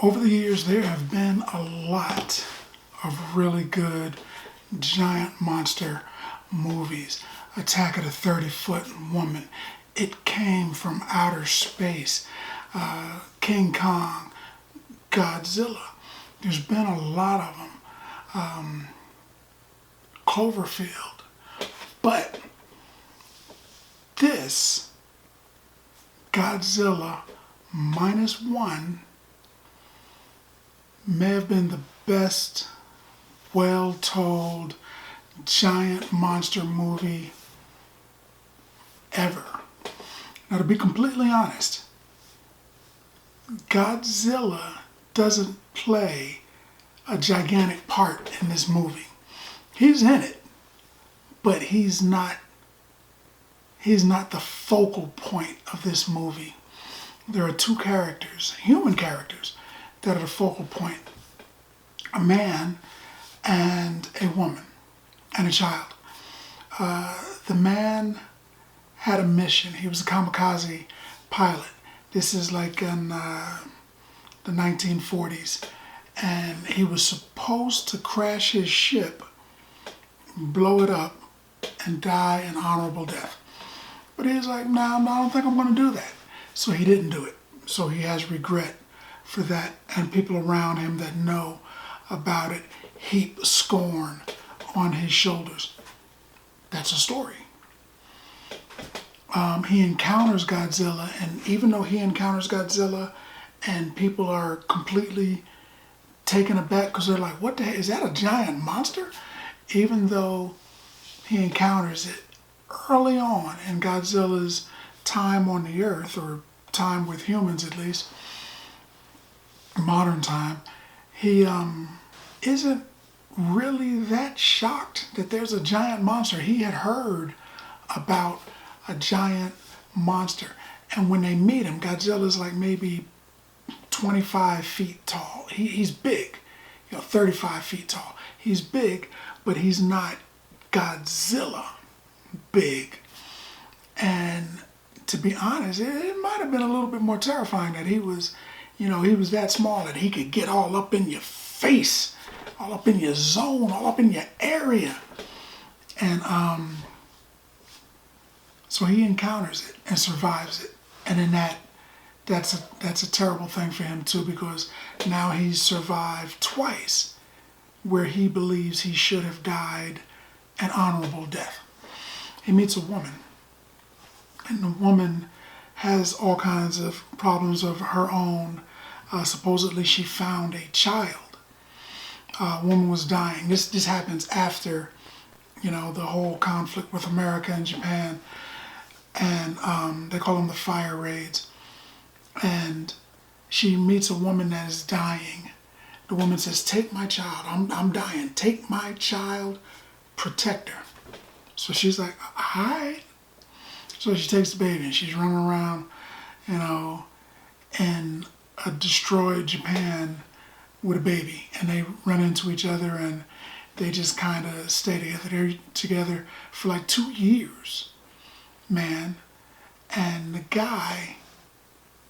Over the years, there have been a lot of really good giant monster movies. Attack of the 30-Foot Woman. It came from outer space. King Kong, Godzilla. There's been a lot of them. Cloverfield. But this Godzilla Minus One may have been the best well-told giant monster movie ever. Now, to be completely honest, Godzilla doesn't play a gigantic part in this movie. He's in it, but he's not the focal point of this movie. There are two characters, human characters, that are the focal point. A man and a woman and a child. The man had a mission. He was a kamikaze pilot. This is like in the 1940s. And he was supposed to crash his ship, blow it up, and die an honorable death. But he was like, no, I don't think I'm going to do that. So he didn't do it. So he has regret for that. And people around him that know about it heap scorn on his shoulders. That's a story. He encounters Godzilla, and even though he encounters Godzilla and people are completely taken aback because they're like, what the heck, is that a giant monster? Even though he encounters it early on in Godzilla's time on the earth, or time with humans at least, modern time, he isn't really that shocked that there's a giant monster. He had heard about a giant monster. And when they meet him, Godzilla's like maybe 25 feet tall. He's big, 35 feet tall. He's big, but he's not Godzilla big. And to be honest, it might have been a little bit more terrifying that he was that small that he could get all up in your face, all up in your zone, all up in your area. And so he encounters it and survives it. And in that's a terrible thing for him too, because now he's survived twice where he believes he should have died an honorable death. He meets a woman, and the woman has all kinds of problems of her own. Supposedly she found a child. A woman was dying. This happens after, the whole conflict with America and Japan. And they call them the fire raids. And she meets a woman that is dying. The woman says, take my child. I'm dying. Take my child. Protect her. So she's like, all right. So she takes the baby and she's running around, in a destroyed Japan with a baby. And they run into each other and they just kind of stay together. They're together for like 2 years, man. And the guy,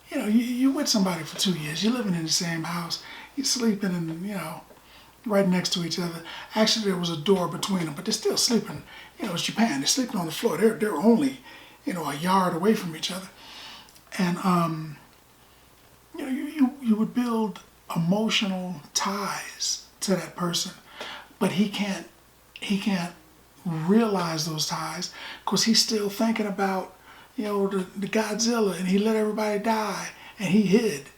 you with somebody for 2 years. You're living in the same house. You're sleeping in, right next to each other. Actually, there was a door between them, but they're still sleeping. It's Japan. They're sleeping on the floor. They're only, a yard away from each other. And, you would build emotional ties to that person, but he can't realize those ties because he's still thinking about, the Godzilla, and he let everybody die, and he hid.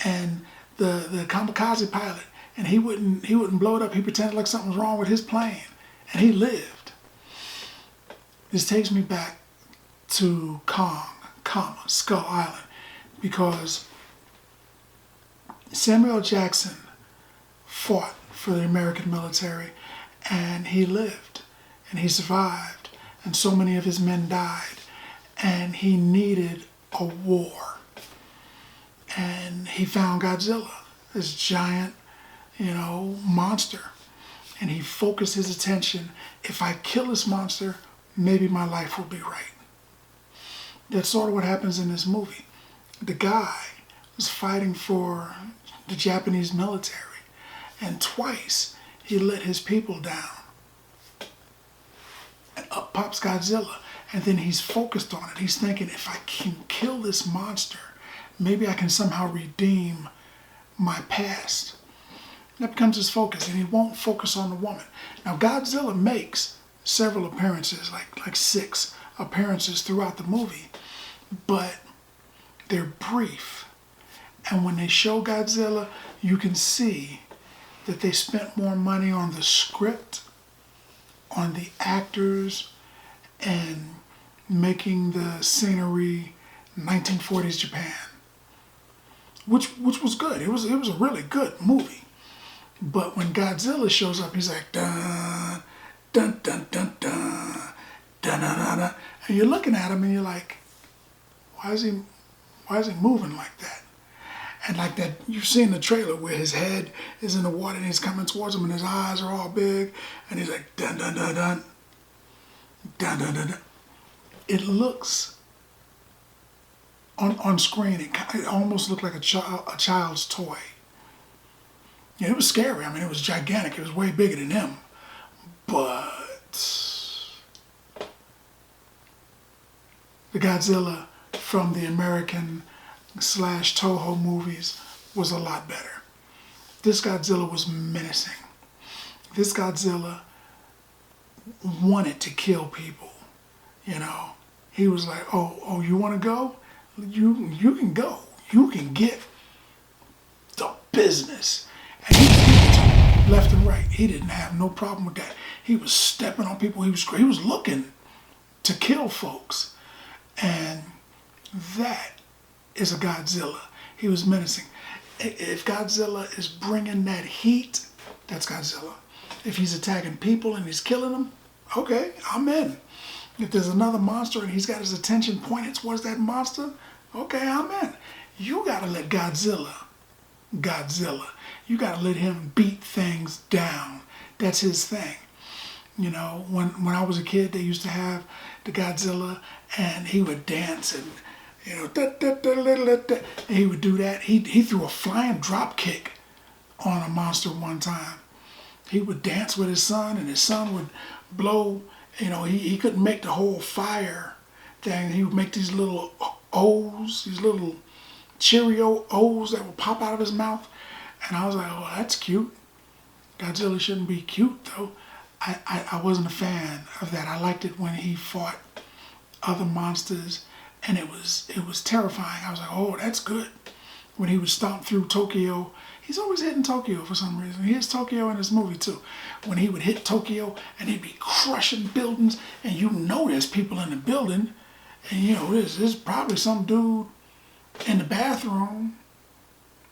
And the kamikaze pilot, and he wouldn't blow it up. He pretended like something was wrong with his plane, and he lived. This takes me back to Kong, Skull Island, because Samuel Jackson fought for the American military, and he lived, and he survived, and so many of his men died, and he needed a war. And he found Godzilla, this giant, monster. And he focused his attention, if I kill this monster, maybe my life will be right. That's sort of what happens in this movie. The guy was fighting for the Japanese military. And twice he let his people down. And up pops Godzilla. And then he's focused on it. He's thinking, if I can kill this monster, maybe I can somehow redeem my past. That becomes his focus, and he won't focus on the woman. Now, Godzilla makes several appearances, like 6 appearances throughout the movie, but they're brief. And when they show Godzilla, you can see that they spent more money on the script, on the actors, and making the scenery 1940s Japan, which was good. It was a really good movie. But when Godzilla shows up, he's like dun dun dun dun dun dun dun dun, dun. And you're looking at him and you're like, why is he moving like that? And like that, you've seen the trailer where his head is in the water and he's coming towards him and his eyes are all big and he's like dun dun dun dun dun dun dun. It looks on screen. It almost looked like a child's toy. Yeah, it was scary. I mean, it was gigantic. It was way bigger than him. But the Godzilla from the American / Toho movies was a lot better. This Godzilla was menacing. This Godzilla wanted to kill people. You know, he was like, oh, you want to go? You can go. You can get the business. And he was left and right. He didn't have no problem with that. He was stepping on people. He was looking to kill folks. And that is a Godzilla. He was menacing. If Godzilla is bringing that heat, that's Godzilla. If he's attacking people and he's killing them, okay, I'm in. If there's another monster and he's got his attention pointed towards that monster, okay, I'm in. You gotta let Godzilla. You gotta let him beat things down. That's his thing. You know, when I was a kid, they used to have the Godzilla and he would dance and, you know, and he would do that. He threw a flying drop kick on a monster one time. He would dance with his son and his son would blow. You know, he couldn't make the whole fire thing. He would make these little O's, these little Cheerio O's that would pop out of his mouth. And I was like, oh, that's cute. Godzilla shouldn't be cute, though. I wasn't a fan of that. I liked it when he fought other monsters, and it was terrifying. I was like, oh, that's good. When he would stomp through Tokyo, he's always hitting Tokyo for some reason. He hits Tokyo in this movie, too. When he would hit Tokyo, and he'd be crushing buildings, and you know there's people in the building, and you know, there's probably some dude in the bathroom.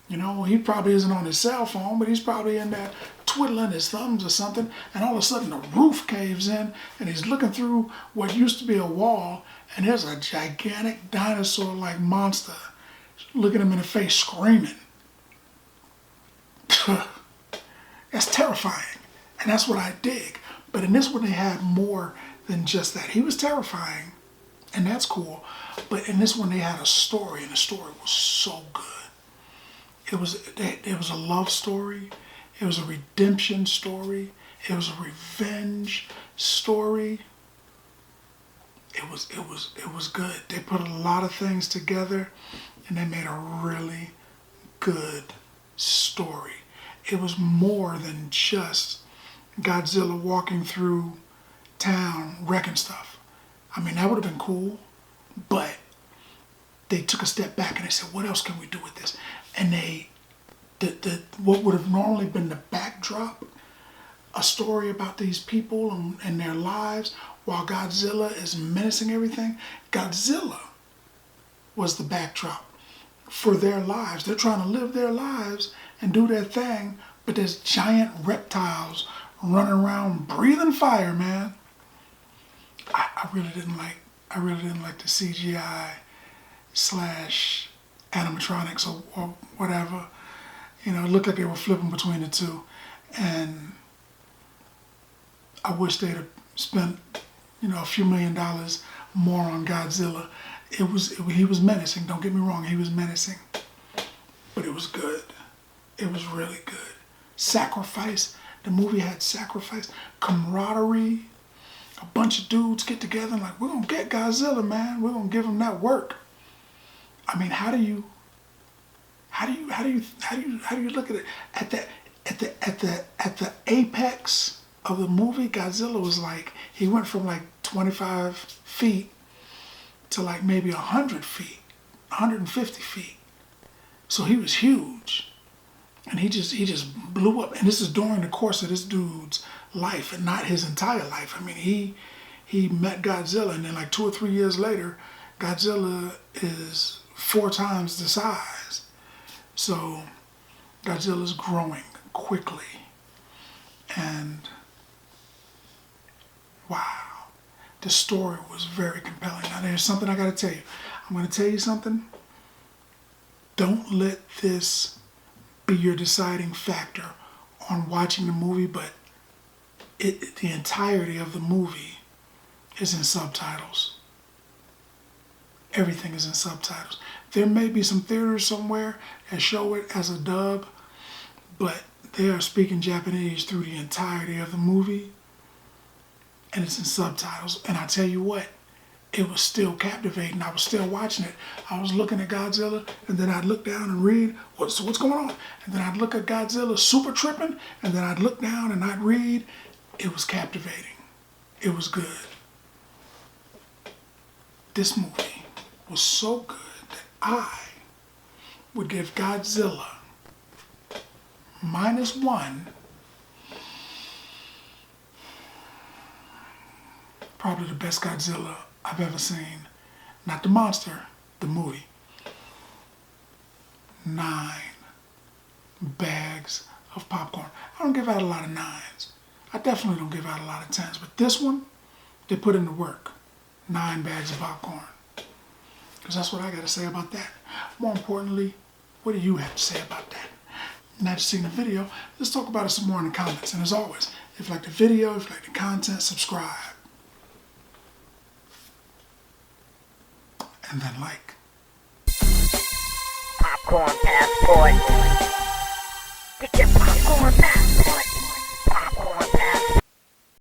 You know, he probably isn't on his cell phone, but he's probably in there twiddling his thumbs or something, and all of a sudden the roof caves in, and he's looking through what used to be a wall, and there's a gigantic dinosaur-like monster looking him in the face screaming. That's terrifying, and that's what I dig. But in this one, they had more than just that. He was terrifying, and that's cool. But in this one, they had a story, and the story was so good. It was a love story. It was a redemption story. It was a revenge story. It was good. They put a lot of things together, and they made a really good story. It was more than just Godzilla walking through town wrecking stuff. I mean, that would have been cool, but they took a step back and they said, what else can we do with this? And what would have normally been the backdrop, a story about these people and their lives, while Godzilla is menacing everything, Godzilla was the backdrop for their lives. They're trying to live their lives and do their thing, but there's giant reptiles running around breathing fire, man. I really didn't like the CGI / animatronics or whatever. You know, it looked like they were flipping between the two. And I wish they'd have spent, you know, a few $1 million more on Godzilla. He was menacing, don't get me wrong, he was menacing. But it was good. It was really good. Sacrifice. The movie had sacrifice, camaraderie. A bunch of dudes get together and like, we're gonna get Godzilla, man. We're gonna give him that work. I mean, how do you look at it? At the apex of the movie, Godzilla was like, he went from like 25 feet to like maybe 100 feet, 150 feet. So he was huge. And he just blew up. And this is during the course of this dude's life and not his entire life. I mean, he met Godzilla, and then like 2 or 3 years later, Godzilla is 4 times the size. So Godzilla's growing quickly. And wow, the story was very compelling. Now there's something I gotta tell you. I'm gonna tell you something. Don't let this be your deciding factor on watching the movie, but the entirety of the movie is in subtitles. Everything is in subtitles. There may be some theaters somewhere that show it as a dub, but they are speaking Japanese through the entirety of the movie, and it's in subtitles. And I tell you what, it was still captivating. I was still watching it. I was looking at Godzilla, and then I'd look down and read, what's going on? And then I'd look at Godzilla super tripping, and then I'd look down and I'd read. It was captivating. It was good. This movie was so good that I would give Godzilla Minus One probably the best Godzilla I've ever seen. Not the monster, the movie. 9 bags of popcorn. I don't give out a lot of 9s. I definitely don't give out a lot of 10s. But this one, they put in the work. 9 bags of popcorn. Because that's what I got to say about that. More importantly, what do you have to say about that? Now that you've seen the video, let's talk about it some more in the comments. And as always, if you like the video, if you like the content, subscribe. And then like. Popcorn passport. Get your popcorn back.